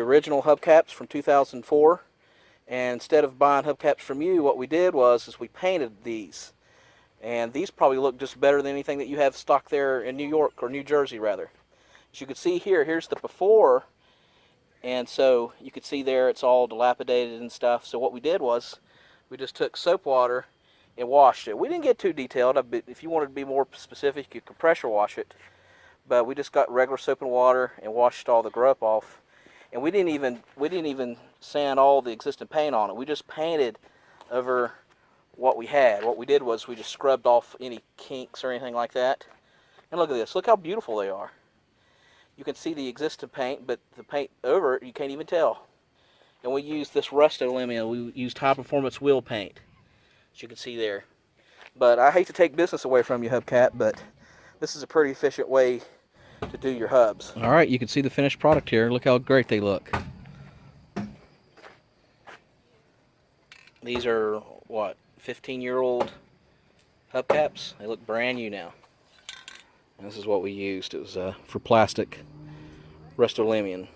The original hubcaps from 2004, and instead of buying hubcaps from you, what we did was we painted these. And these probably look just better than anything that you have stocked there in New York, or New Jersey rather. As you can see here, here's the before, and so you can see there it's all dilapidated and stuff. So what we did was we just took soap water and washed it. We didn't get too detailed. If you wanted to be more specific, you could pressure wash it. But we just got regular soap and water and washed all the grub off. And we didn't even sand all the existing paint on it. We just painted over what we had. What we did was we just scrubbed off any kinks or anything like that. And look at this. Look how beautiful they are. You can see the existing paint, but the paint over it, you can't even tell. And we used this Rust-Oleum. We used high-performance wheel paint, as you can see there. But I hate to take business away from you, Hubcap, but this is a pretty efficient way to do your hubs. All right, you can see the finished product here. Look how great they look. These are, what, 15-year-old hubcaps? They look brand new now. And this is what we used. It was for plastic Rust-Oleum.